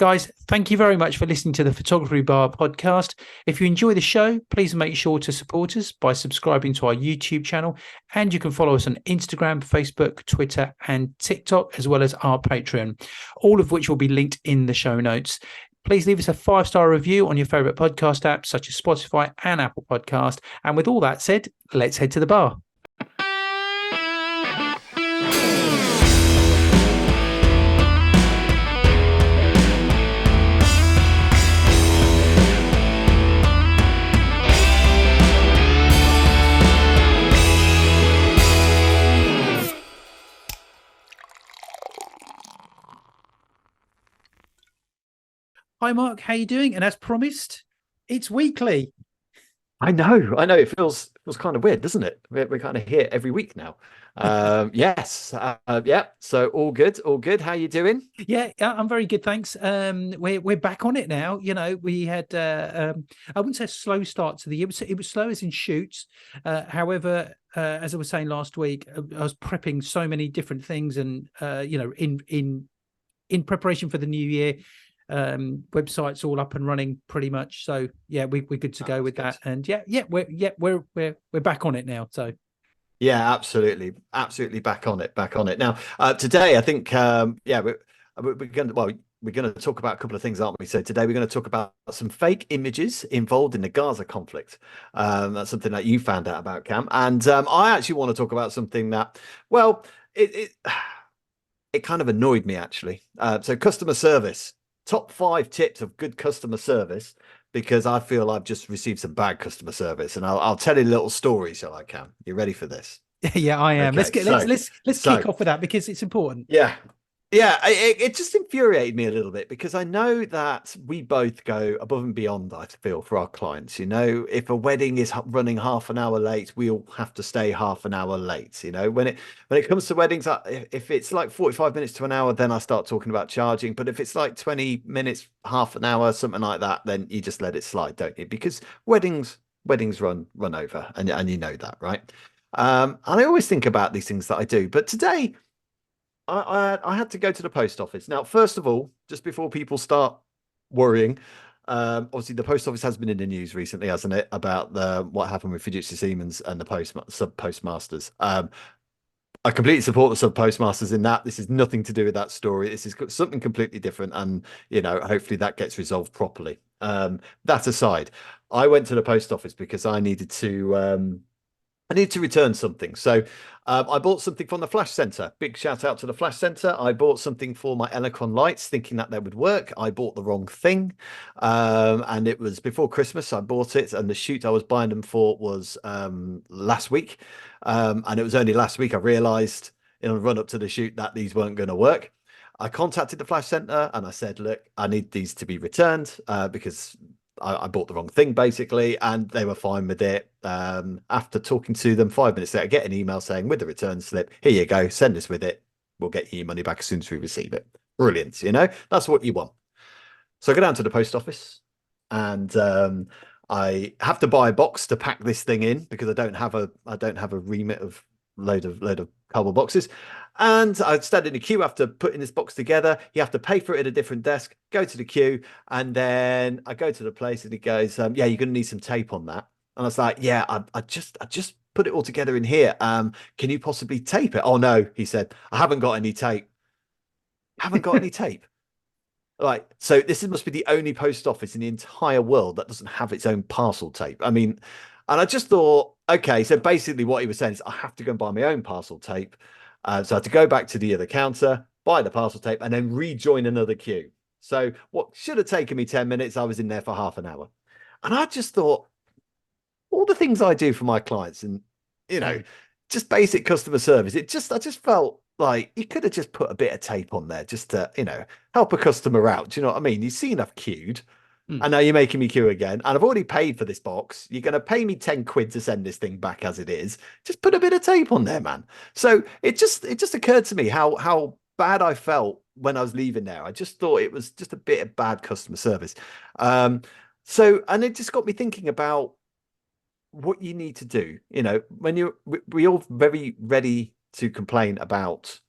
Guys, thank you very much for listening to the Photography Bar podcast. If you enjoy the show, please make sure to support us by subscribing to our YouTube channel. And you can follow us on Instagram, Facebook, Twitter, and TikTok, as well as our Patreon, all of which will be linked in the show notes. Please leave us a 5-star review on your favorite podcast apps, such as Spotify and Apple Podcast. And with all that said, let's head to the bar. Hi, Mark. How you doing? And as promised, it's weekly. I know. It feels kind of weird, doesn't it? We're kind of here every week now. Yes. Yeah. So all good. How you doing? Yeah, I'm very good, thanks. We're back on it now. You know, we had I wouldn't say a slow start to the year. It was slow as in shoots. However, as I was saying last week, I was prepping so many different things, and in preparation for the new year. Website's all up and running pretty much, so yeah, we're good to go with that. And we're back on it now. So yeah, absolutely back on it now. Today I think we're going to talk about a couple of things, aren't we? So today we're going to talk about some fake images involved in the Gaza conflict. That's something that you found out about, Cam, and I actually want to talk about something that, well, it kind of annoyed me, actually. So customer service. Top 5 tips of good customer service, because I feel I've just received some bad customer service, and I'll tell you a little story, shall I, Cam? You ready for this? Yeah, I am. Okay, Let's kick off with that, because it's important. Yeah. It just infuriated me a little bit, because I know that we both go above and beyond, I feel, for our clients. You know, if a wedding is running half an hour late, we all have to stay half an hour late. You know, when it comes to weddings, if it's like 45 minutes to an hour, then I start talking about charging. But if it's like 20 minutes, half an hour, something like that, then you just let it slide, don't you? Because weddings run over, and you know that, right? And I always think about these things that I do, but today I had to go to the post office. Now, first of all, just before people start worrying, obviously the post office has been in the news recently, hasn't it, about what happened with Fiducia Siemens and the sub postmasters. I completely support the sub postmasters in that. This is nothing to do with that story. This is something completely different, and hopefully that gets resolved properly. That aside, I went to the post office because I needed to return something. So I bought something from the Flash Center. Big shout out to the Flash Center. I bought something for my Elecon lights, thinking that they would work. I bought the wrong thing. And it was before Christmas. I bought it, and the shoot I was buying them for was last week. And it was only last week I realized, in a run up to the shoot, that these weren't going to work. I contacted the Flash Center and I said, look, I need these to be returned because I bought the wrong thing, basically, and they were fine with it. After talking to them 5 minutes later, I get an email saying, with the return slip, here you go, send us with it. We'll get you your money back as soon as we receive it. Brilliant. That's what you want. So I go down to the post office, and I have to buy a box to pack this thing in, because I don't have a remit of load of cardboard boxes. And I stand in the queue after putting this box together. You have to pay for it at a different desk, go to the queue, and then I go to the place, and he goes, yeah, you're going to need some tape on that. And I was like, yeah, I just put it all together in here. Can you possibly tape it? Oh no, he said, I haven't got any tape. Haven't got any tape. Right. So this must be the only post office in the entire world that doesn't have its own parcel tape. I mean, and I just thought, okay, so basically what he was saying is I have to go and buy my own parcel tape. So I had to go back to the other counter, buy the parcel tape, and then rejoin another queue. So what should have taken me 10 minutes, I was in there for half an hour. And I just thought, all the things I do for my clients, and, just basic customer service, I just felt like you could have just put a bit of tape on there just to, help a customer out. Do you know what I mean? You've seen I've queued. And now you're making me queue again. And I've already paid for this box. You're going to pay me 10 quid to send this thing back as it is. Just put a bit of tape on there, man. So it just occurred to me how bad I felt when I was leaving there. I just thought it was just a bit of bad customer service. And it just got me thinking about what you need to do. When we're all very ready to complain about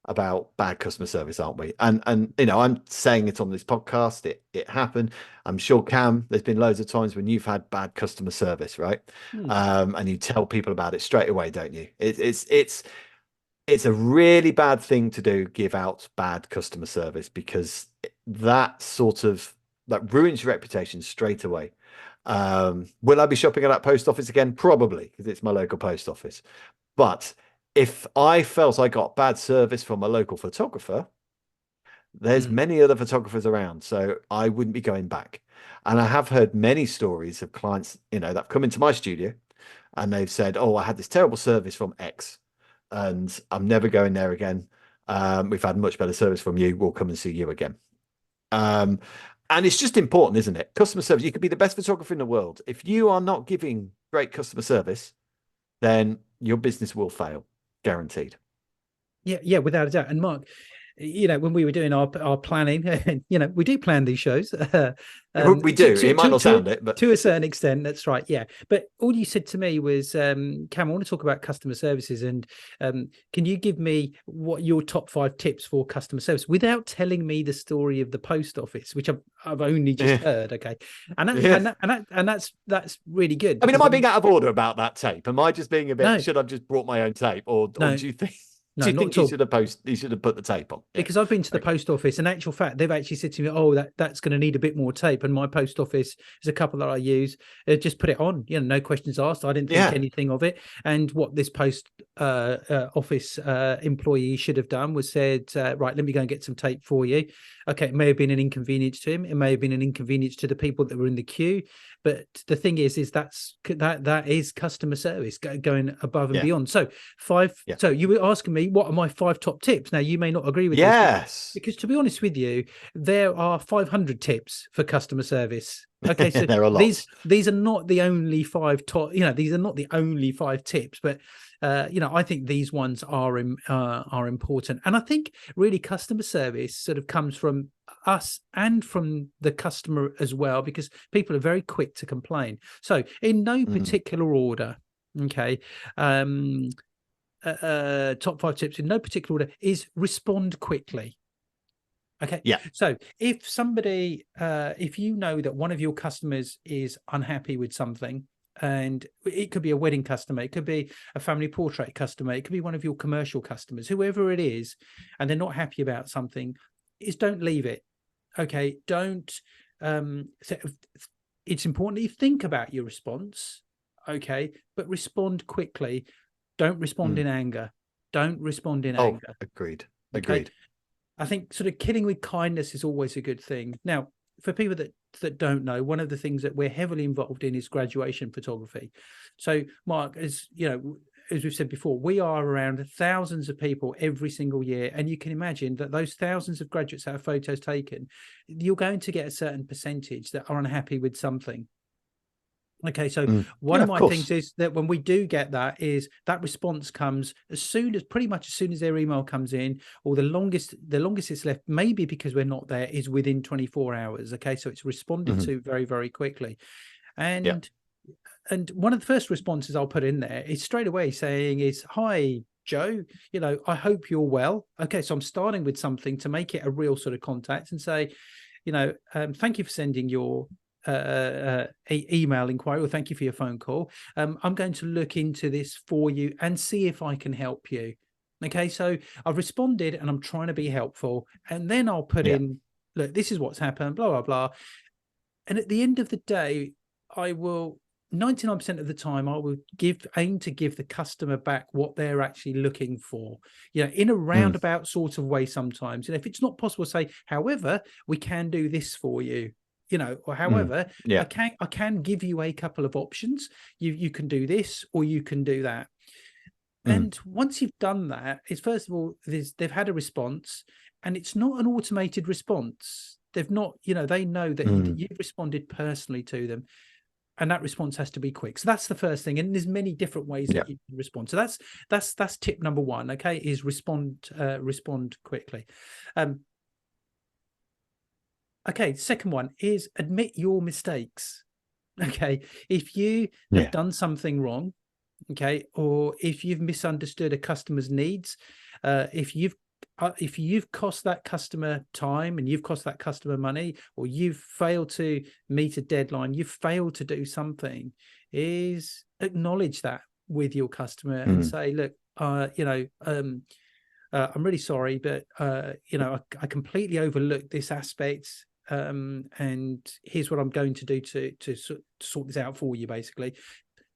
about bad customer service, aren't we? And you know, I'm saying it on this podcast. It happened. I'm sure, Cam, there's been loads of times when you've had bad customer service, right? Hmm. And you tell people about it straight away, don't you? It's a really bad thing to do, give out bad customer service, because that ruins your reputation straight away. Will I be shopping at that post office again? Probably, because it's my local post office. But if I felt I got bad service from a local photographer, there's Hmm. many other photographers around, so I wouldn't be going back. And I have heard many stories of clients, you know, that have come into my studio and they've said, "Oh, I had this terrible service from X, and I'm never going there again. We've had much better service from you. We'll come and see you again." Um, and it's just important, isn't it? Customer service. You could be the best photographer in the world. If you are not giving great customer service, then your business will fail, guaranteed. Yeah, without a doubt. And Mark, you know, when we were doing our planning, and you know, we do plan these shows, We do. It might not sound it, but to a certain extent. That's right. Yeah, but all you said to me was, Cam, I want to talk about customer services, and can you give me what your top 5 tips for customer service without telling me the story of the post office, which I've only just yeah, heard. Okay, and yeah. that's really good I mean, am because I being out of order about that tape? Am I just being a bit? no, Should I have just brought my own tape, or no, do you think? Do no, you not think at all. you should have put the tape on? Yeah. Because I've been to the Okay. post office, in actual fact, they've actually said to me, "Oh, that's going to need a bit more tape." And my post office is a couple that I use. Just put it on, you know, no questions asked. I didn't think Yeah. anything of it. And what this post office employee should have done was said, "Right, let me go and get some tape for you." Okay, it may have been an inconvenience to him. It may have been an inconvenience to the people that were in the queue. But the thing is that is customer service going above and Yeah. beyond. So 5. Yeah. So you were asking me what are my 5 top tips. Now you may not agree with this, Yes. because to be honest with you, there are 500 tips for customer service. Okay, so There are lots. these are not the only 5 top. You know, these are not the only 5 tips, but you know, I think these ones are important, and I think really customer service sort of comes from us and from the customer as well, because people are very quick to complain. So, in no Mm. particular order, okay, top 5 tips in no particular order is respond quickly. Okay. Yeah. So if somebody, if you know that one of your customers is unhappy with something, and it could be a wedding customer, it could be a family portrait customer, it could be one of your commercial customers, whoever it is, and they're not happy about something, is don't leave it. Okay. Don't, it's important that you think about your response. Okay. But respond quickly. Don't respond Mm. in anger. Don't respond in Oh, anger. agreed. Okay. Agreed. I think sort of killing with kindness is always a good thing. Now, for people that don't know, one of the things that we're heavily involved in is graduation photography. So, Mark, as you know, as we've said before, we are around thousands of people every single year, and you can imagine that those thousands of graduates that have photos taken, you're going to get a certain percentage that are unhappy with something. Okay, so one Yeah, of of my things course. is that when we do get that, is that response comes pretty much as soon as their email comes in, or the longest it's left, maybe because we're not there, is within 24 hours. Okay, so it's responded Mhm. to very, very quickly. Yeah. And one of the first responses I'll put in there is straight away saying is, "Hi, Joe, you know, I hope you're well." Okay, so I'm starting with something to make it a real sort of contact and say, you know, thank you for sending your email inquiry, or thank you for your phone call. I'm going to look into this for you and see if I can help you. Okay, so I've responded and I'm trying to be helpful, and then I'll put Yeah. in, look, this is what's happened, blah blah blah. And at the end of the day, I will 99% of the time I will aim to give the customer back what they're actually looking for, you know, in a Mm. roundabout sort of way sometimes. And if it's not possible, say, however, we can do this for you, you know, or Mm. however, Yeah. I can give you a couple of options. You can do this or you can do that. Mm. And once you've done that, it's first of all, they've had a response, and it's not an automated response. They've not, you know, they know that Mm. you've responded personally to them, and that response has to be quick. So that's the first thing. And there's many different ways Yeah. that you can respond. So that's tip number 1. Okay, is respond quickly. Okay, second one is admit your mistakes. Okay, if you have Yeah. done something wrong, okay, or if you've misunderstood a customer's needs, if you've if you've cost that customer time and you've cost that customer money, or you've failed to meet a deadline, you've failed to do something, is acknowledge that with your customer and say, look, I'm really sorry, but I completely overlooked this aspect. And here's what I'm going to do to sort this out for you, basically.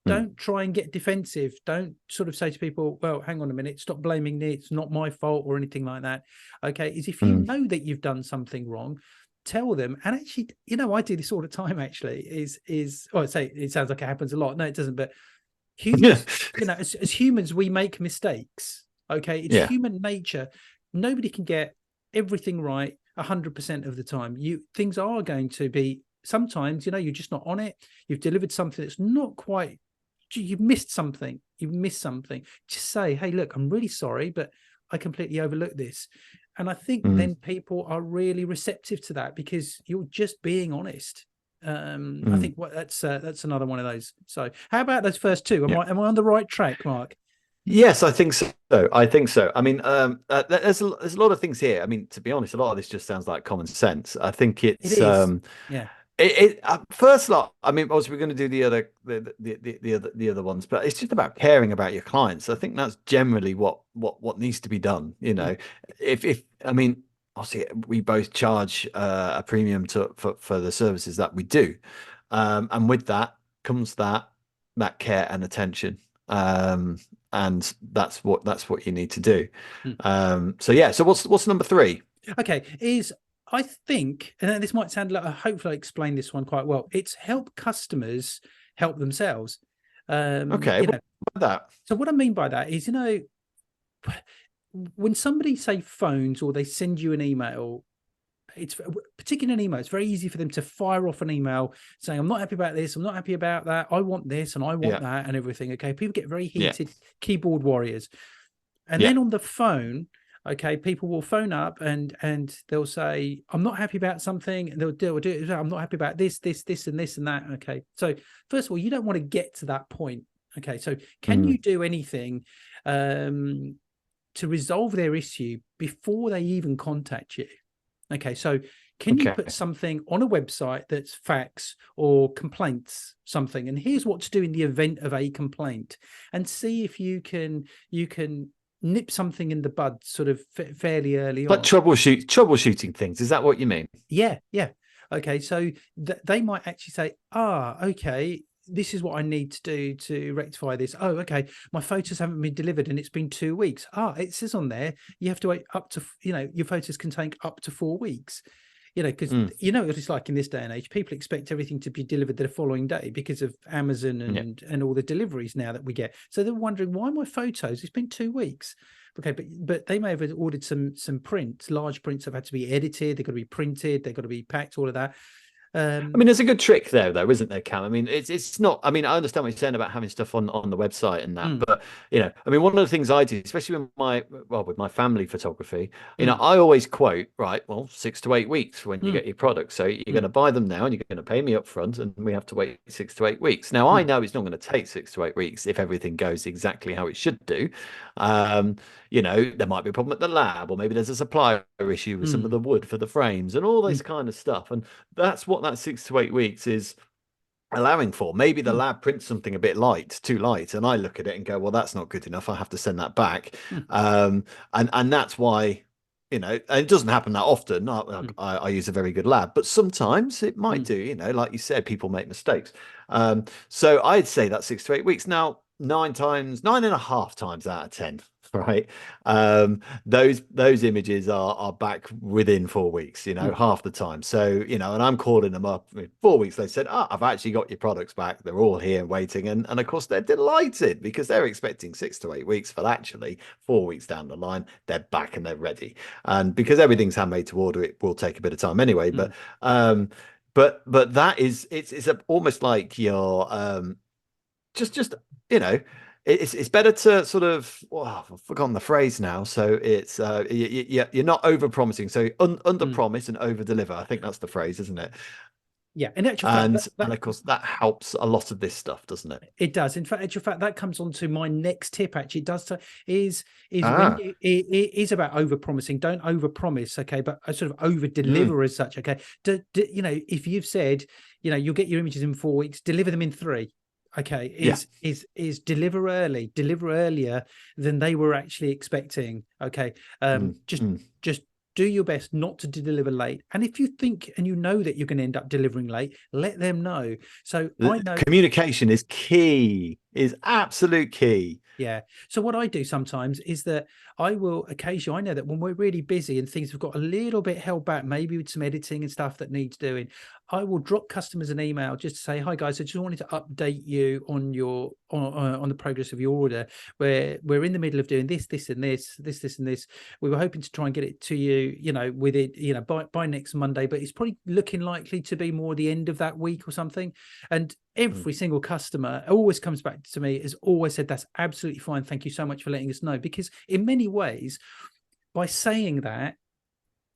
Don't try and get defensive. Don't sort of say to people, well, hang on a minute, stop blaming me, it's not my fault or anything like that. Okay, is if you know that you've done something wrong, tell them. And actually, I do this all the time, actually, I say it sounds like it happens a lot. No, it doesn't. But humans, as humans, we make mistakes. Okay, it's human nature. Nobody can get everything right 100% of the time. Things are going to be, sometimes, you're just not on it. You've delivered something that's not quite, you've missed something. Just say, hey, look, I'm really sorry, but I completely overlooked this. And I think then people are really receptive to that, because you're just being honest. I think that's another one of those. So how about those first two? Am I on the right track, Mark? Yes, I think so. I mean, there's a lot of things here. I mean, to be honest, a lot of this just sounds like common sense. I think It it's is. Yeah. First lot. I mean, obviously we're going to do the other ones, but it's just about caring about your clients. I think that's generally what needs to be done. If I mean, obviously we both charge a premium for the services that we do, and with that comes that care and attention. And that's what you need to do. So yeah. So what's number 3? Okay, I think, and this might sound like, hopefully I explained this one quite well. It's help customers help themselves. Okay, what about that? So what I mean by that is, when somebody say phones or they send you an email, it's particularly an email, it's very easy for them to fire off an email saying, I'm not happy about this, I'm not happy about that, I want this and I want that and everything. Okay, people get very heated, keyboard warriors. And then on the phone, okay, people will phone up and they'll say, I'm not happy about something, and they'll do it. I'm not happy about this, and this and that. Okay, so first of all, you don't want to get to that point. Okay, so can you do anything to resolve their issue before they even contact you? Okay, so can you put something on a website that's facts or complaints, something, and here's what to do in the event of a complaint, and see if you can nip something in the bud sort of fairly early on. Like troubleshooting things. Is that what you mean? Yeah. Okay, so they might actually say, okay, this is what I need to do to rectify this. Oh, okay, my photos haven't been delivered and it's been 2 weeks. It says on there you have to wait up to, your photos can take up to 4 weeks. Because what it's like in this day and age, people expect everything to be delivered the following day because of Amazon and all the deliveries now that we get. So they're wondering, why my photos? It's been 2 weeks. Okay, but they may have ordered some prints. Large prints have had to be edited. They've got to be printed. They've got to be packed. All of that. I mean, there's a good trick there, though, isn't there, Cam? I mean, it's not. I mean, I understand what you're saying about having stuff on the website and that, but I mean, one of the things I do, especially with my family photography, I always quote, right, well, 6 to 8 weeks when you get your products. So you're going to buy them now, and you're going to pay me up front, and we have to wait 6 to 8 weeks. Now, I know it's not going to take 6 to 8 weeks if everything goes exactly how it should do. There might be a problem at the lab, or maybe there's a supplier issue with some of the wood for the frames and all this kind of stuff. And that's what that 6 to 8 weeks is allowing for. Maybe the lab prints something a bit too light, and I look at it and go, well, that's not good enough. I have to send that back. And that's why, and it doesn't happen that often. I use a very good lab, but sometimes it might do, like you said, people make mistakes. So I'd say that's 6 to 8 weeks. Now, 9.5 times out of 10, right? Those images are back within 4 weeks, half the time. So, and I'm calling them up 4 weeks. They said, I've actually got your products back. They're all here waiting. And of course they're delighted, because they're expecting 6 to 8 weeks, but actually 4 weeks down the line, they're back and they're ready. And because everything's handmade to order, it will take a bit of time anyway. But that is, it's almost like you're, just it's better to sort of, I've forgotten the phrase now, so it's you're not over promising, so under promise and over deliver. I think that's the phrase, isn't it? Yeah, in actual fact, And of course that helps a lot of this stuff, doesn't it? it does. In fact, actual fact, that comes on to my next tip. Actually, it does is when Ah. you it is about over promising. Don't over promise, okay, but sort of over Mm, deliver as such. Okay, you know, if you've said, you know, you'll get your images in 4 weeks, deliver them in 3. Okay, yeah. is deliver early, deliver earlier than they were actually expecting. Okay, Mm, mm. just do your best not to deliver late. And if you think and you know that you're going to end up delivering late, let them know. So I know. Communication is key, is absolute key. Yeah. So what I do sometimes is that I will occasionally, I know that when we're really busy and things have got a little bit held back, maybe with some editing and stuff that needs doing, I will drop customers an email just to say, hi guys, I just wanted to update you on your on the progress of your order. Where we're in the middle of doing this and this and this. We were hoping to try and get it to you, you know, with it, you know, by next Monday, but it's probably looking likely to be more the end of that week or something. And Mm. every single customer always comes back to me, has always said, that's absolutely fine. Thank you so much for letting us know. Because in many ways, by saying that,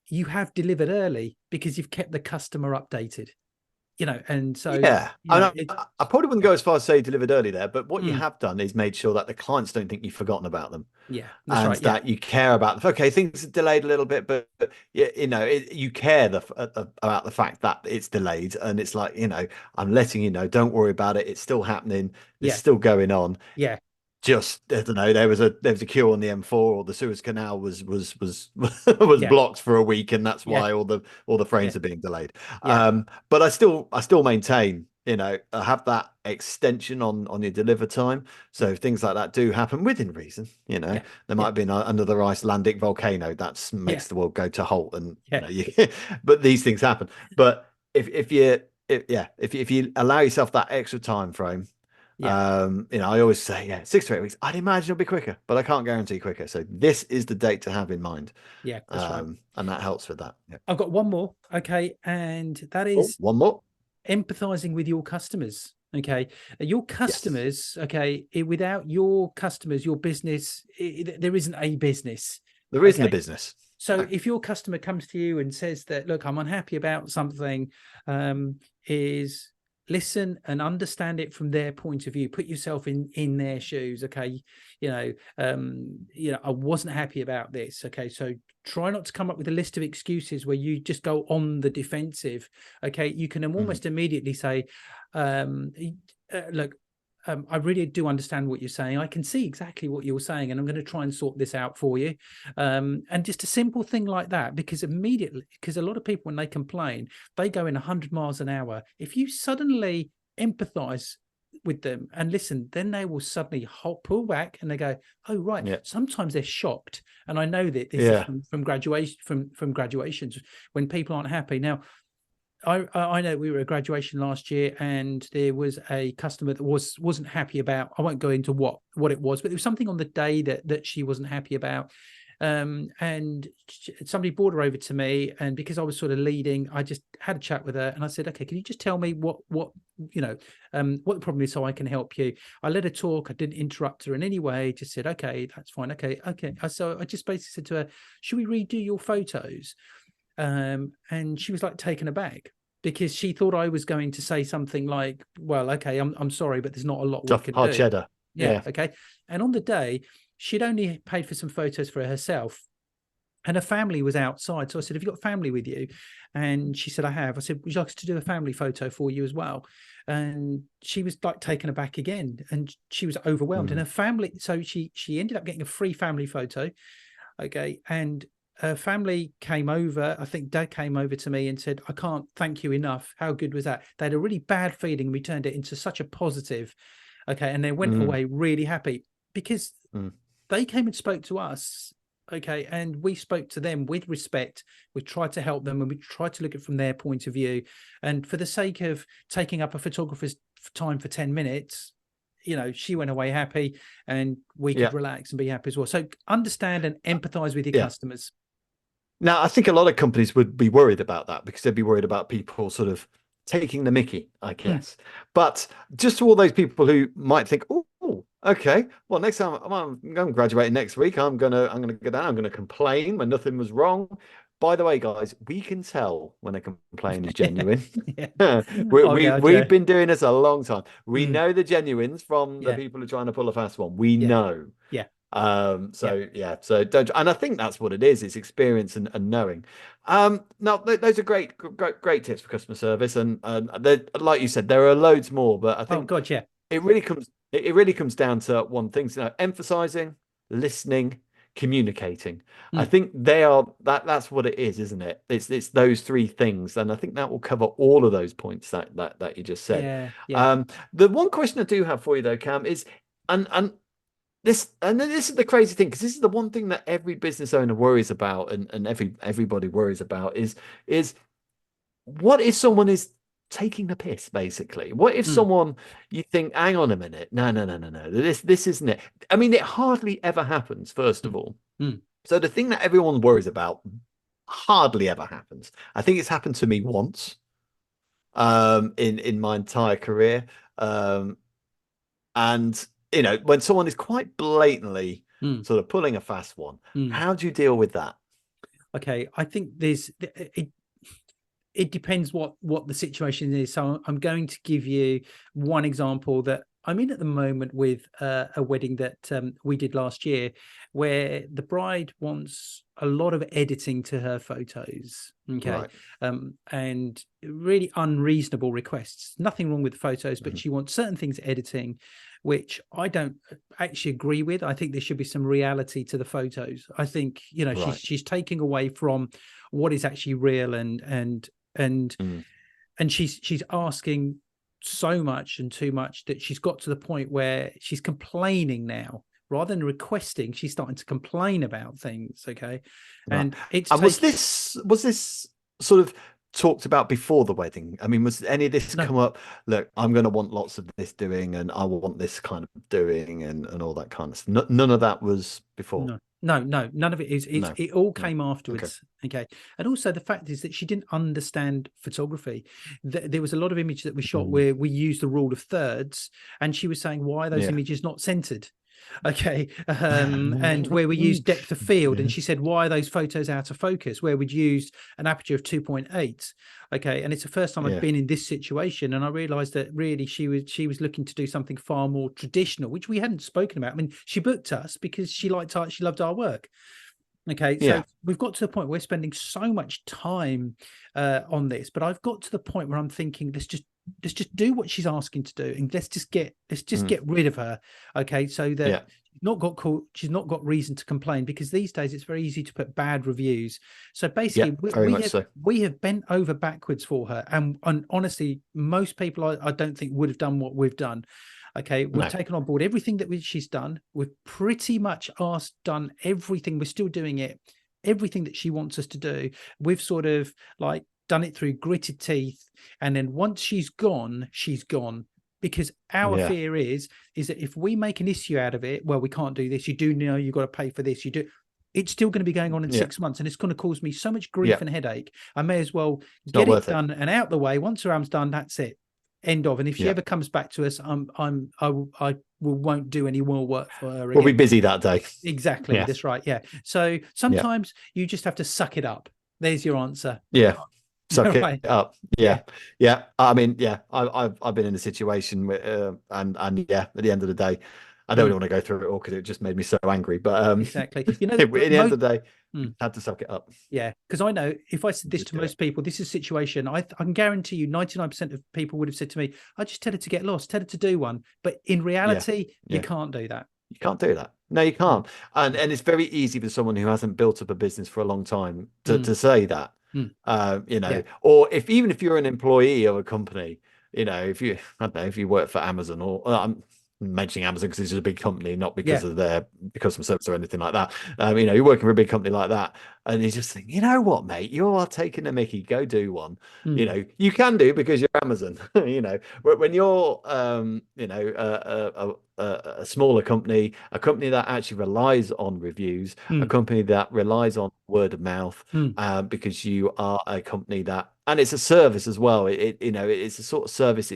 you have delivered early because you've kept the customer updated, you know, and so, Yeah, you know, and I probably wouldn't yeah, go as far as say delivered early there, but what you mm, have done is made sure that the clients don't think you've forgotten about them, yeah, that's and right. Yeah. that you care about them. Okay, things are delayed a little bit, but you know, you care about the fact that it's delayed, and it's like, you know, I'm letting you know, don't worry about it. It's still happening. It's Yeah. still going on. Yeah. Just I don't know, there was a queue on the M4, or the Suez Canal was Yeah. blocked for a week, and that's Yeah. why all the Yeah. frames are being delayed. Yeah. But I still maintain, you know, have that extension on your deliver time. So Yeah. if things like that do happen within reason, you know, Yeah. there might Yeah. have been another Icelandic volcano that Yeah. makes the world go to halt, and you Yeah. know, but these things happen. But if you allow yourself that extra time frame, Yeah. you know, I always say, yeah, 6 to 8 weeks. I'd imagine it'll be quicker, but I can't guarantee quicker. So this is the date to have in mind. Yeah. That's right. And that helps with that. Yeah. I've got one more. Okay. And that Oh, is one more. empathizing with your customers. Okay, your Yes. customers. Okay, without your customers, your business, there isn't a business. There isn't a Okay, business. so No. if your customer comes to you and says that, look, I'm unhappy about something, is listen and understand it from their point of view. Put yourself in their shoes. Okay, I wasn't happy about this. Okay, so try not to come up with a list of excuses where you just go on the defensive. Okay, you can Mm, almost immediately say, look, I really do understand what you're saying. I can see exactly what you're saying, and I'm going to try and sort this out for you. And just a simple thing like that, because immediately, because a lot of people, when they complain, they go in 100 miles an hour. If you suddenly empathize with them and listen, then they will suddenly pull back and they go, oh, right. yeah. Sometimes they're shocked. And I know that this is Yeah. from graduation, from graduations, when people aren't happy. Now, I know we were at graduation last year, and there was a customer that wasn't happy about. I won't go into what it was, but there was something on the day that she wasn't happy about. And somebody brought her over to me, and because I was sort of leading, I just had a chat with her, and I said, "Okay, can you just tell me what what the problem is, so I can help you?" I let her talk. I didn't interrupt her in any way. Just said, "Okay, that's fine. Okay, okay." So I just basically said to her, "Should we redo your photos?" And she was like taken aback, because she thought I was going to say something like, well, okay, I'm sorry, but there's not a lot we Tough can hard do. cheddar. Yeah, Yeah. okay. And on the day, she'd only paid for some photos for herself, and her family was outside. So I said, have you got family with you? And she said, I have. I said, would you like us to do a family photo for you as well? And she was like taken aback again, and she was overwhelmed. And Mm, her family, so she ended up getting a free family photo. Okay. And her family came over. I think dad came over to me and said, I can't thank you enough. How good was that? They had a really bad feeling, and we turned it into such a positive. Okay. And they went mm, away really happy, because mm. they came and spoke to us. Okay. And we spoke to them with respect. We tried to help them, and we tried to look at it from their point of view. And for the sake of taking up a photographer's time for 10 minutes, she went away happy, and we could Yeah. relax and be happy as well. So understand and empathize with your Yeah. customers. Now, I think a lot of companies would be worried about that, because they'd be worried about people sort of taking the mickey, I Mm, guess. But just to all those people who might think, oh, okay, well, next time I'm graduating next week, I'm gonna go down, I'm gonna complain when nothing was wrong. by the way, guys, we can tell when a complaint is Yeah. genuine. Yeah. we, Oh we God, we've yeah. been doing this a long time. We Mm, know the genuines from the yeah. people who are trying to pull a fast one. We Yeah. know. Yeah. Yeah. So yeah, so don't, and I think that's what it is. It's experience and knowing. Now those are great tips for customer service, and like you said, there are loads more, but I Oh think God, yeah. it really comes down to one thing, so emphasizing, listening, communicating. I Mm, think that's what it is, isn't it? It's those three things, and I think that will cover all of those points that you just said. yeah. Yeah. The one question I do have for you though, Cam, is and this is the crazy thing, because this is the one thing that every business owner worries about, and everybody worries about is what if someone is taking the piss, basically? What if Mm, someone, you think, hang on a minute, no, this isn't it. I mean, it hardly ever happens, first of mm, all. mm, So the thing that everyone worries about hardly ever happens. I think it's happened to me once, in my entire career. Um, and when someone is quite blatantly mm, sort of pulling a fast one, mm. how do you deal with that? Okay. I think it depends what the situation is. So I'm going to give you one example that I'm in at the moment with a wedding that we did last year, where the bride wants a lot of editing to her photos. Okay, Right. and really unreasonable requests. Nothing wrong with the photos, but Mhm. she wants certain things editing, which I don't actually agree with. I think there should be some reality to the photos. I think she's Right. she's taking away from what is actually real, and Mm. and she's asking so much and too much that she's got to the point where she's complaining now. Rather than requesting, she's starting to complain about things. Okay, Right. and it's And was taking this sort of talked about before the wedding? I mean, was any of this no, come up? Look, I'm going to want lots of this doing, and I want this kind of doing, and all that kind of stuff. None of that was before. no, none of it is. No. It all No. came Okay. afterwards. Okay, and also the fact is that she didn't understand photography. There was a lot of images that we shot Mm. where we used the rule of thirds, and she was saying, "Why are those Yeah. images not centered?" Okay, and where we use depth of field, and Yeah. she said, "Why are those photos out of focus?" Where we'd used an aperture of 2.8. Okay, and it's the first time I'd Yeah. been in this situation, and I realised that really she was looking to do something far more traditional, which we hadn't spoken about. I mean, she booked us because she loved our work. Okay, so Yeah. we've got to the point where we're spending so much time on this, but I've got to the point where I'm thinking, let's just do what she's asking to do, and let's just Mm. get rid of her. Okay, so that Yeah. she's not got reason to complain, because these days it's very easy to put bad reviews. So Yeah. basically, Very we much have so. we have bent over backwards for her, and honestly, most people I don't think would have done what we've done. Okay, we've No. taken on board everything that she's done. We've pretty much done everything. We're still doing it. Everything that she wants us to do, we've sort of like done it through gritted teeth. And then once she's gone, she's gone. Because our Yeah. fear is that if we make an issue out of it, well, we can't do this. You do know you've got to pay for this. You do. It's still going to be going on in Yeah. 6 months, and it's going to cause me so much grief Yeah. and headache. I may as well It's not get it worth it. done and out the way. Once her arm's done, that's it. End of. And if she Yeah. ever comes back to us, won't do any more work for her We'll be again. busy that day. Exactly. Yeah. That's right. Yeah. So Yeah. sometimes you just have to suck it up. There's your answer. Yeah. All Suck it right. up. Yeah. Yeah. Yeah. I mean, yeah, I've been in a situation where, and yeah, at the end of the day, I don't Mm, really want to go through it all because it just made me so angry. But exactly. at the end Most. of the day, Mm, had to suck it up. yeah, because I know if I said this Just to do it. most people, this is a situation. I can guarantee you, 99% of people would have said to me, "I just tell her to get lost, tell her to do one." But in Yeah. reality, you Yeah. can't do that. You can't do that. No, you Mm, can't. And mm, and it's very easy for someone who hasn't built up a business for a long time mm, to say that. mm. Yeah. Or even if you're an employee of a company, if you I don't know, if you work for Amazon, or I'm mentioning Amazon because it's a big company, not because Yeah. of their customer service or anything like that. You're working for a big company like that, and you just think, you know what, mate, you are taking a mickey. Go do one. Mm, You can do because you're Amazon. When you're a smaller company, a company that actually relies on reviews, a mm, company that relies on word of mouth, mm, because you are a company that and it's a service as well. It's a sort of service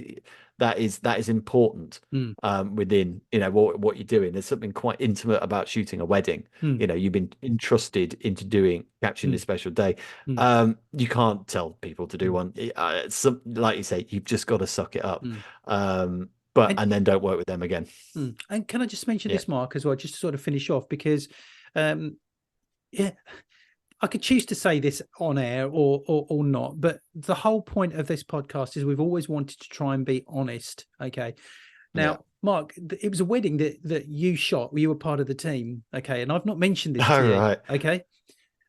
that is important Mm, within what you're doing. There's something quite intimate about shooting a wedding. mm, You've been entrusted into capturing this mm, special day. mm. You can't tell people to do Mm, one. Like you say, you've just got to suck it up. mm. But And and then don't work with them again. and can I just mention Yeah. this, Mark, as well, just to sort of finish off, because um, yeah, I could choose to say this on air or not, but the whole point of this podcast is we've always wanted to try and be honest. Okay. Yeah. Now, Mark, it was a wedding that you shot. You were part of the team. Okay. And I've not mentioned this to All you. right. Okay.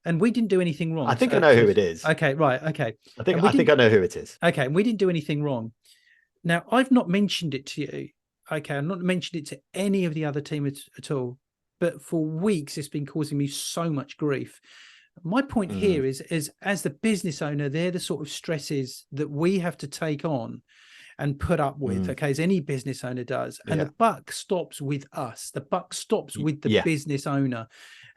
And we didn't do anything I wrong. think I know who it is. Okay. Right. Okay. I think And we I think didn't. I know who it is. Okay. And we didn't do anything wrong. Now, I've not mentioned it to you. Okay. I've not mentioned it to any of the other team at all. But for weeks, it's been causing me so much grief. My point Mm, here is as the business owner, they're the sort of stresses that we have to take on and put up with, mm, okay, as any business owner does. And the yeah. buck stops with us. The buck stops with the Yeah. business owner.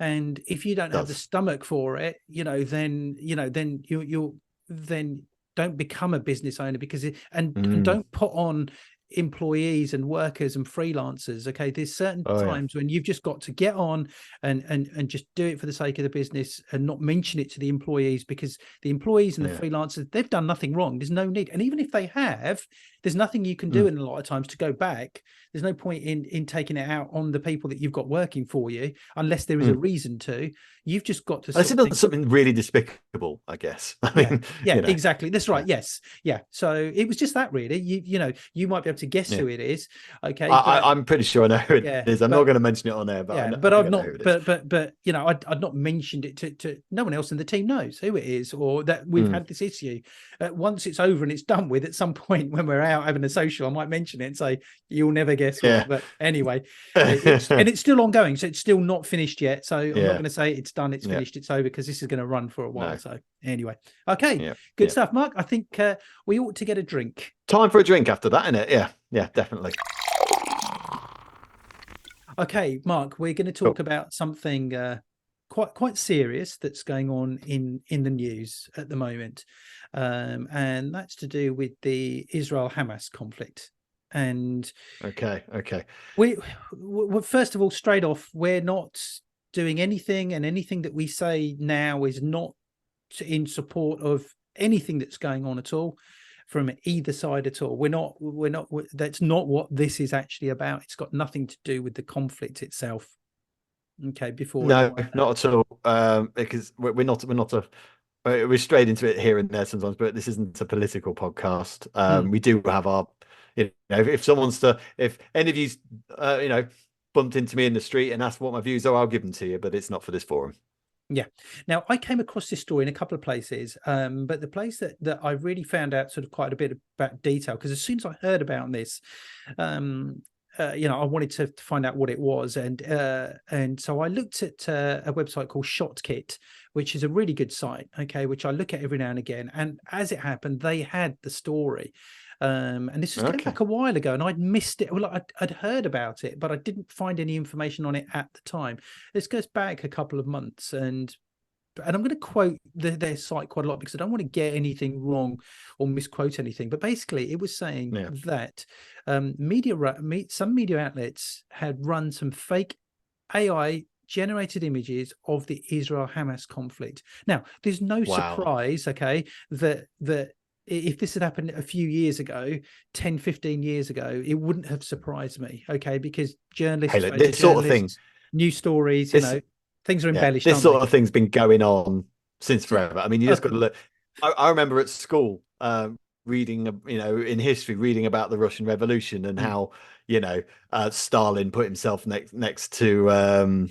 And if you don't have the Does. stomach for it, then you'll then don't become a business owner, because and Mm. don't put on employees and workers and freelancers. Okay, there's certain Oh yeah. times when you've just got to get on and just do it for the sake of the business and not mention it to the employees, because the employees and the Yeah. freelancers, they've done nothing wrong. There's no need. And even if they have, there's nothing you can do Mm, in a lot of times to go back. There's no point in taking it out on the people that you've got working for you unless there is a mm. reason to. You've just got to Unless sort it of does think, something really despicable, I guess. I yeah, mean, yeah, exactly. That's right. Yeah. Yes. Yeah. So it was just that, really. You might be able to guess Yeah. who it is. Okay. But I'm pretty sure I know who it yeah, is. I'm not but going to mention it on air, but yeah, I but think I've I know not, who it is. but I'd not mentioned it to no one else in the team knows who it is, or that we've Mm. had this issue. Once it's over and it's done with, at some point when we're out having a social, I might mention it and say, "You'll never guess Yeah. what." But anyway, it's still ongoing, so it's still not finished yet. So I'm not Yeah. going to say it's done, it's Yeah. finished, it's over, because this is going to run for a while. No. So anyway, okay, Yeah. good Yeah. stuff, Mark. I think we ought to get a drink. Time for a drink after that, isn't it? Yeah. Yeah, definitely. Okay, Mark, we're going to Cool. talk about something quite serious that's going on in the news at the moment, and that's to do with the Israel-Hamas conflict. And Okay. Okay. we first of all, straight off, we're not doing anything, and anything that we say now is not in support of anything that's going on at all from either side at all. That's not what this is actually about. It's got nothing to do with the conflict itself. Okay, before No, anyone not at all. Because we're not we're straight into it here and there sometimes, but this isn't a political podcast. We do have our, if any of you, bumped into me in the street and asked what my views are, I'll give them to you, but it's not for this forum. Yeah. Now, I came across this story in a couple of places, but the place that I really found out sort of quite a bit about detail, because as soon as I heard about this, I wanted to find out what it was, and so I looked at a website called ShotKit, which is a really good site, okay, which I look at every now and again. And as it happened, they had the story. And this was going back a while ago, and I'd missed it. Well, I'd heard about it, but I didn't find any information on it at the time. This goes back a couple of months, and I'm going to quote their site quite a lot because I don't want to get anything wrong or misquote anything. But basically, it was saying that some media outlets had run some fake AI generated images of the Israel-Hamas conflict. Now, there's no surprise, okay, that if this had happened a few years ago, 10, 15 years ago, it wouldn't have surprised me, okay, because journalists, This sort of thing, news stories, things are embellished. This sort of thing's been going on since forever. I mean, you just got to look. I remember at school reading, in history, reading about the Russian Revolution and how, Stalin put himself next to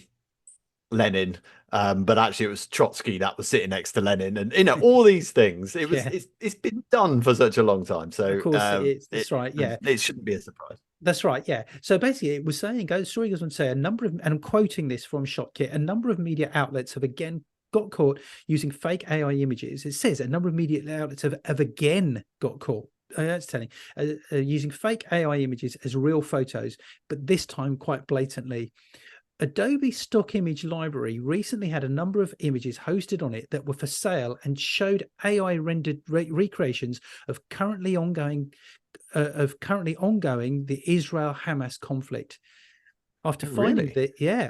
Lenin, but actually it was Trotsky that was sitting next to Lenin, and all these things. It's been done for such a long time. So of course that's right. Yeah, it shouldn't be a surprise. That's right. Yeah. So basically, it was saying, the story goes on to say, and I'm quoting this from ShotKit, a number of media outlets have again got caught using fake AI images. It says a number of media outlets have again got caught. That's telling, using fake AI images as real photos, but this time quite blatantly. Adobe Stock Image Library recently had a number of images hosted on it that were for sale and showed AI rendered recreations of currently ongoing the Israel-Hamas conflict. Oh, really?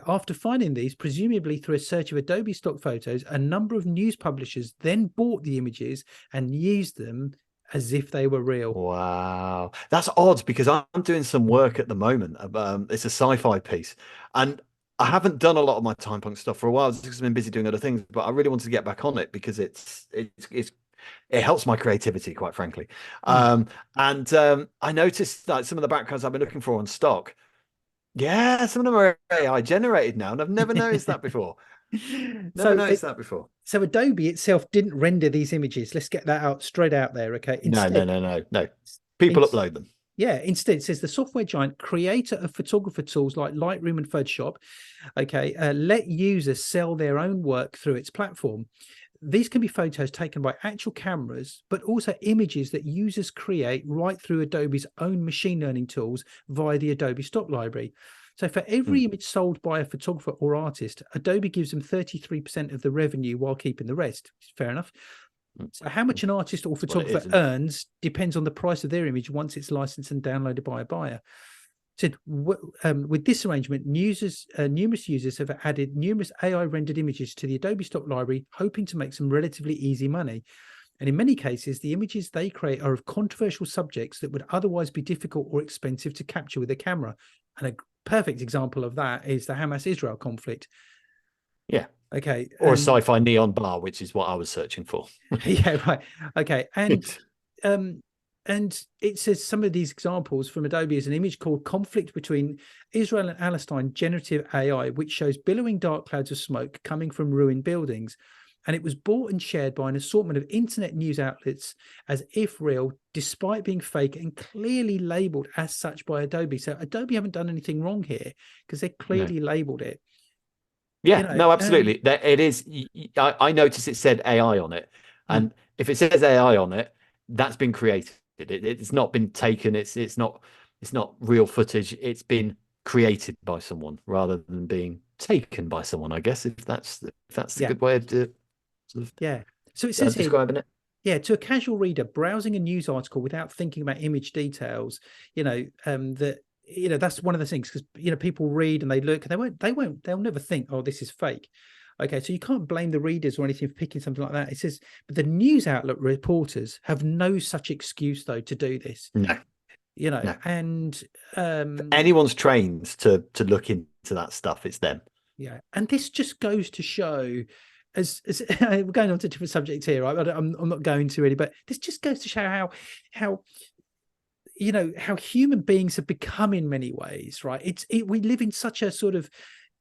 After finding these, presumably through a search of Adobe stock photos, a number of news publishers then bought the images and used them as if they were real. Wow, that's odd because I'm doing some work at the moment. It's a sci-fi piece, and I haven't done a lot of my time punk stuff for a while because I've been busy doing other things. But I really wanted to get back on it because it helps my creativity, quite frankly. Hmm. And I noticed that some of the backgrounds I've been looking for on stock, yeah, some of them are AI generated now, and I've never noticed that before. Never so noticed it, that before. so Adobe itself didn't render these images. Let's get that out straight out there, okay? No, no, Instead, no, no, no. People in, upload them. yeah, instead it says the software giant, creator of photographer tools like Lightroom and Photoshop, okay, let users sell their own work through its platform. These can be photos taken by actual cameras, but also images that users create right through Adobe's own machine learning tools via the Adobe Stock Library. So for Hmm. every image sold by a photographer or artist, Adobe gives them 33% of the revenue while keeping the rest. Fair enough. So how much an artist or That's what it photographer is, isn't it? earns depends on the price of their image once it's licensed and downloaded by a buyer. So with this arrangement, numerous users have added numerous AI rendered images to the Adobe Stock Library, hoping to make some relatively easy money. And in many cases, the images they create are of controversial subjects that would otherwise be difficult or expensive to capture with a camera. And a perfect example of that is the Hamas-Israel conflict. Yeah. Okay, Or a and sci-fi neon bar, which is what I was searching for. yeah, right. Okay, um, and it says some of these examples from Adobe is an image called Conflict Between Israel and Palestine Generative AI, which shows billowing dark clouds of smoke coming from ruined buildings. And it was bought and shared by an assortment of internet news outlets as if real, despite being fake and clearly labeled as such by Adobe. So Adobe haven't done anything wrong here because they No. clearly labeled it. You Yeah, know, no, absolutely. It is. I noticed it said AI on it, mm, and if it says AI on it, that's been created. It's not been taken. It's not real footage. It's been created by someone rather than being taken by someone. I guess if that's the yeah, good way of sort of yeah. So it says here, describing it. yeah, to a casual reader browsing a news article without thinking about image details, that that's one of the things because people read and they look and they'll never think, oh, this is fake. Okay, so you can't blame the readers or anything for picking something like that. It says, but the news outlet reporters have no such excuse though to do this, No, no. and If um anyone's trained to look into that stuff, it's them. yeah, and this just goes to show, as we're going on to different subjects here, right? I'm not going to really, but this just goes to show how how human beings have become in many ways, right? We live in such a sort of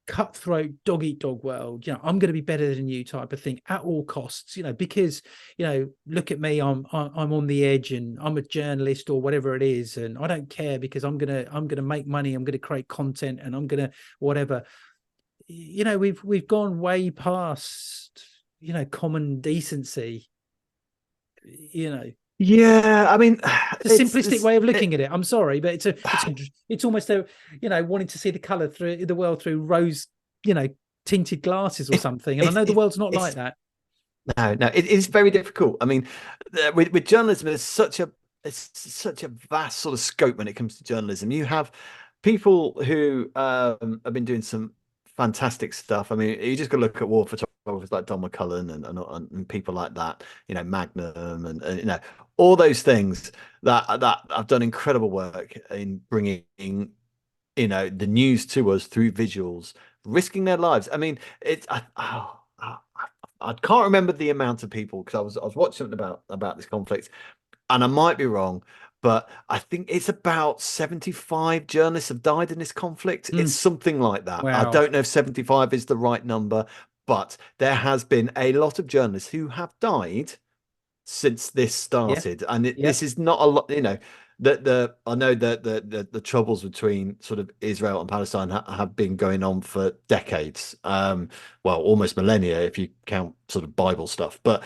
cutthroat dog eat dog world. I'm going to be better than you type of thing at all costs. Because look at me, I'm on the edge, and I'm a journalist or whatever it is, and I don't care because I'm gonna make money. I'm gonna create content, and I'm gonna whatever. We've gone way past common decency. you know Yeah, I mean, it's a it's simplistic it's way of it, looking at it. I'm sorry, but it's almost a wanting to see the color through the world through rose tinted glasses or it, something, and I it's know the it, world's not like it's that. no, no, it is very difficult. I mean, with journalism, it's such a vast sort of scope when it comes to journalism. You have people who have been doing some fantastic stuff. I mean, you just got to look at war photographers like Don McCullen and people like that. Magnum and all those things that have done incredible work in bringing the news to us through visuals, risking their lives. I mean, I can't remember the amount of people because I was watching something about this conflict, and I might be wrong, but I think it's about 75 journalists have died in this conflict. It's Mm, something like that. I wow. don't know if 75 is the right number, but there has been a lot of journalists who have died since this Yeah. started, and Yeah. this is not a lot. The I know that the troubles between sort of Israel and Palestine have been going on for decades, well, almost millennia if you count sort of Bible stuff. But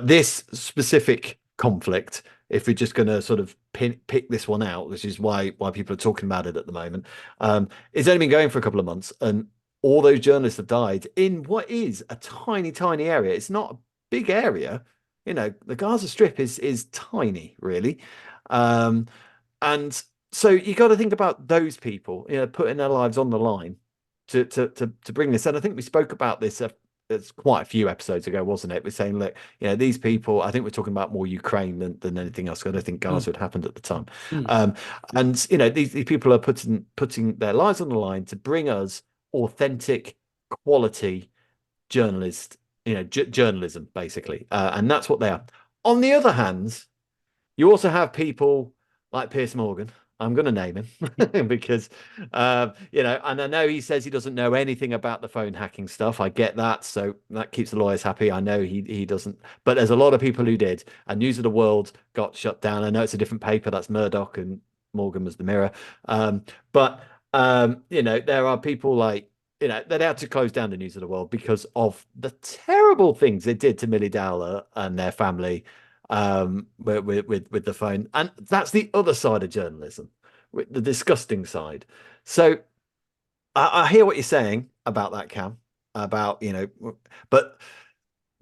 this specific conflict, if we're just going to sort of pick this one out, which is why people are talking about it at the moment, it's only been going for a couple of months, and all those journalists have died in what is a tiny, tiny area. It's not a big area. You know, the Gaza Strip is tiny, really. Um, and so you got to think about those people, you know, putting their lives on the line to bring this. And I think we spoke about this. It's quite a few episodes ago, wasn't it? We're saying, look, you know, these people. I think we're talking about more Ukraine than anything else. I don't think Mm, Gaza had happened at the time. mm. Um, and you know, these people are putting their lives on the line to bring us authentic, quality journalist, you know, journalism basically, and that's what they are. On the other hand, you also have people like Piers Morgan. I'm going to name him because, you know, and I know he says he doesn't know anything about the phone hacking stuff. I get that. So that keeps the lawyers happy. I know he doesn't, but there's a lot of people who did. And News of the World got shut down. I know it's a different paper. That's Murdoch and Morgan was the Mirror. But, you know, there are people like, you know, they had to close down the News of the World because of the terrible things they did to Millie Dowler and their family with the phone, and that's the other side of journalism, with the disgusting side. So I hear what you're saying about that, Cam, about, you know, but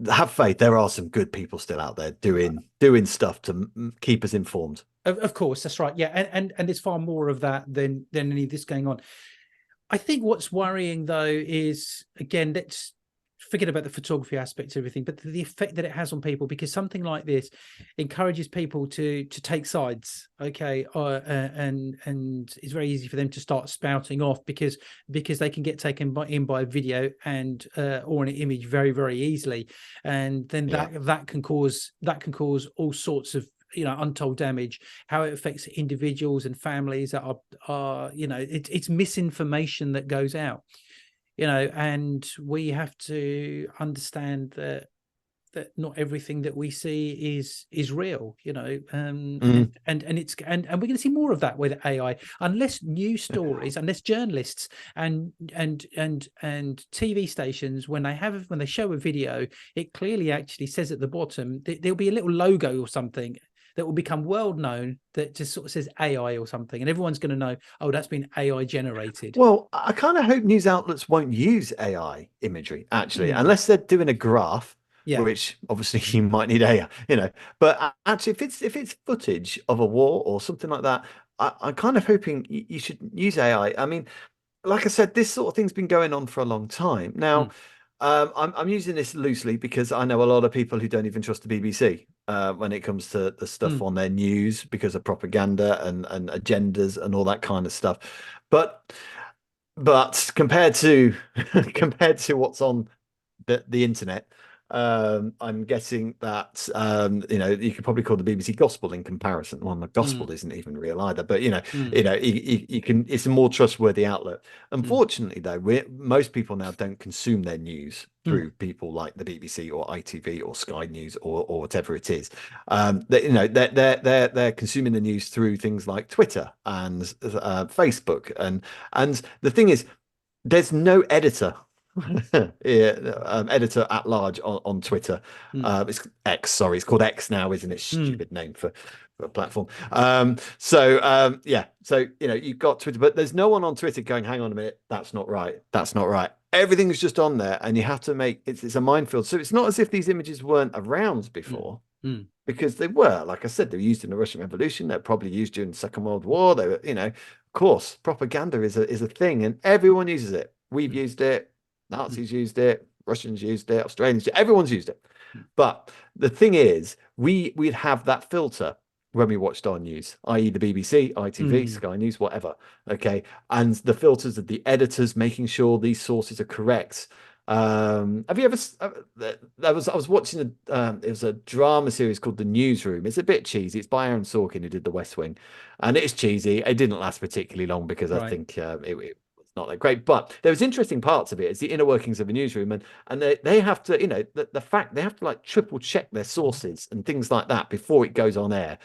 have faith, there are some good people still out there doing stuff to keep us informed. Of course, that's right. Yeah, and there's far more of that than any of this going on. I think what's worrying though is, again, let's forget about the photography aspect of everything, but the effect that it has on people, because something like this encourages people to take sides, okay, and it's very easy for them to start spouting off because they can get taken in by a video and or an image very, very easily, and then Yeah. that can cause all sorts of, you know, untold damage. How it affects individuals and families that are you know, it's misinformation that goes out, you know, and we have to understand that not everything that we see is real, you know, Mm. and it's and we're going to see more of that with AI, unless news stories, unless journalists and TV stations, when they show a video, it clearly actually says at the bottom there'll be a little logo or something that will become world known that just sort of says AI or something, and everyone's going to know, oh, that's been AI generated. Well, I kind of hope news outlets won't use AI imagery, actually, Mm, unless they're doing a graph, yeah. which obviously you might need AI, you know. But actually, if it's footage of a war or something like that, I'm kind of hoping you should use AI. I mean, like I said, this sort of thing's been going on for a long time. Now, Mm, I'm using this loosely because I know a lot of people who don't even trust the BBC when it comes to the stuff mm, on their news because of propaganda and agendas and all that kind of stuff. But compared to compared to what's on the internet, I'm guessing that you know, you could probably call the BBC gospel in comparison. Well, the mm, gospel isn't even real either, but mm, you know, you can. It's a more trustworthy outlet. mm, Unfortunately, though, most people now don't consume their news mm, through people like the BBC or ITV or Sky News or whatever it is. You know, they're consuming the news through things like Twitter and Facebook, and the thing is, there's no editor, yeah, editor at large on Twitter. mm, It's X, sorry, it's called X now, isn't it? mm, Stupid name for a platform. Yeah, so you know, you've got Twitter, but there's no one on Twitter going, hang on a minute, that's not right, that's not right. Everything's just on there, and you have to make it's a minefield. So it's not as if these images weren't around mm, before, mm, because they were, like I said, they were used in the Russian Revolution. They're probably used during the Second World War. They were, you know, of course, propaganda is a thing, and everyone uses it. We've mm, used it. mm, Nazis used it. Russians used it. Australians, everyone's used it. mm, But the thing is, we'd have that filter when we watched our news, i.e., the BBC, ITV, mm, Sky News, whatever. Okay, and the filters of the editors making sure these sources are correct. Have you ever? I was watching it was a drama series called The Newsroom. It's a bit cheesy. It's by Aaron Sorkin, who did The West Wing, and it's cheesy. It didn't last particularly long because I right. think it was not that great. But there was interesting parts of it. It's the inner workings of a newsroom, and they have to, you know, the fact they have to like triple check their sources and things like that before it goes on air.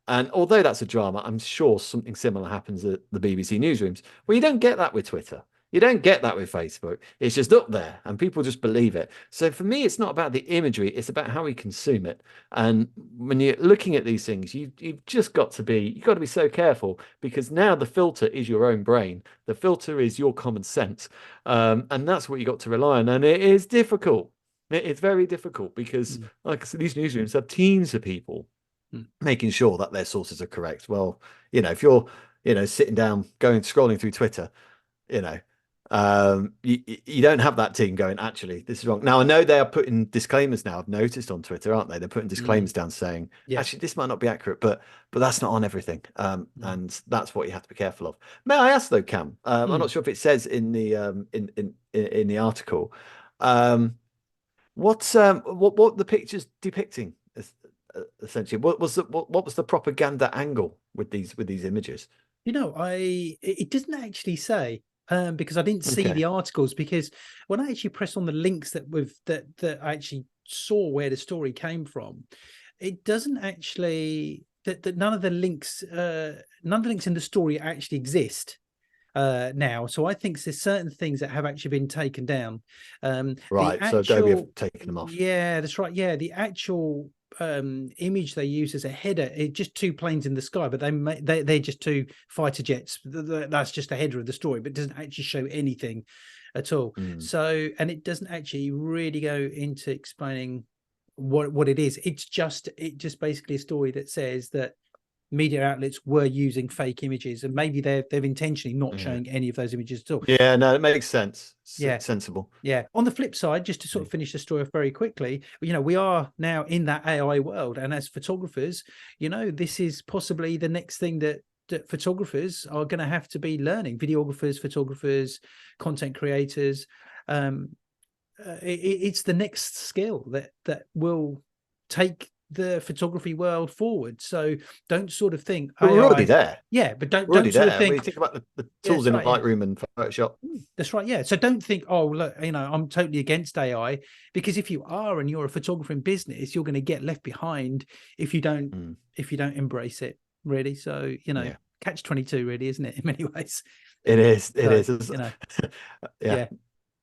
And although that's a drama, I'm sure something similar happens at the BBC newsrooms. Well, you don't get that with Twitter. You don't get that with Facebook. It's just up there and people just believe it. So for me, it's not about the imagery, it's about how we consume it. And when you're looking at these things, you've just you've got to be so careful, because now the filter is your own brain. The filter is your common sense. And that's what you got to rely on. And it is difficult. It's very difficult because, like I said, these newsrooms have teams of people making sure that their sources are correct. Well, if you're, sitting down, scrolling through Twitter, you know, you don't have that team going, actually, this is wrong. Now, I know they are putting disclaimers now. I've noticed on Twitter, aren't they? They're putting disclaimers down saying, actually, this might not be accurate, but that's not on everything. And that's what you have to be careful of. May I ask though, Cam? I'm not sure if it says in the in the article, what the pictures depicting, essentially. What was the propaganda angle with these images? It doesn't actually say, because I didn't see the articles, because when I actually press on the links that I actually saw where the story came from, it doesn't actually that none of the links in the story actually exist now. So I think there's certain things that have actually been taken down. Right, so Adobe have taken them off. Yeah, that's right. Yeah, the actual image they use as a header, it just two planes in the sky, but they're just two fighter jets. That's just the header of the story, but it doesn't actually show anything at all. So, and it doesn't actually really go into explaining what it is. It's just basically a story that says that media outlets were using fake images, and maybe they've intentionally not showing any of those images at all. Yeah, no, it makes sense. Yeah, sensible. Yeah. On the flip side, just to sort of finish the story off very quickly, we are now in that AI world, and as photographers, this is possibly the next thing that photographers are going to have to be learning. Videographers, photographers, content creators. It's the next skill that will take the photography world forward. So don't sort of think we're already there. Yeah, but don't sort of think, when you think about the tools in Lightroom and Photoshop. That's right. Yeah. So don't think, oh, look, I'm totally against AI, because if you are and you're a photographer in business, you're going to get left behind if you don't embrace it, really. So catch 22, really, isn't it, in many ways? It is. It is. Yeah.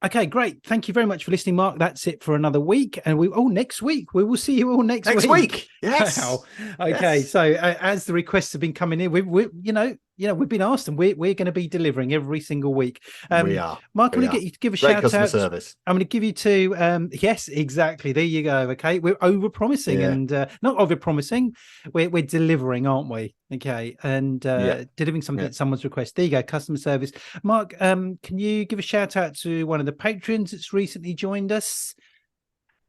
Okay, great. Thank you very much for listening, Mark. That's it for another week. And next week. We will see you all next week. Yes. Wow. Okay. Yes. So as the requests have been coming in, we've been asked, and we're going to be delivering every single week. We are. Mark, I'm going to get you to give a Great shout out. Service. I'm going to give you to, yes, exactly. There you go. Okay. We're over promising and not over promising. We're delivering, aren't we? Okay. And delivering something at someone's request. There you go. Customer service. Mark, can you give a shout out to one of the patrons that's recently joined us?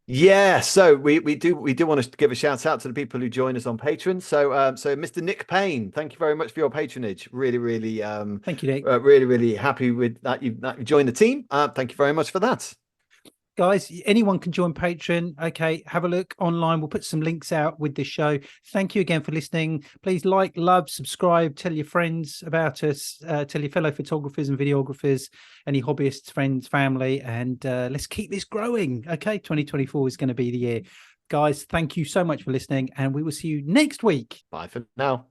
Yeah, so we do want to give a shout out to the people who join us on Patreon. So Mr. Nick Payne, thank you very much for your patronage. Really thank you, Nick. Really happy with that you joined the team. Thank you very much for that. Guys, anyone can join Patreon. Okay, have a look online. We'll put some links out with this show. Thank you again for listening. Please like, love, subscribe, tell your friends about us, tell your fellow photographers and videographers, any hobbyists, friends, family, and let's keep this growing. Okay, 2024 is going to be the year. Guys, thank you so much for listening, and we will see you next week. Bye for now.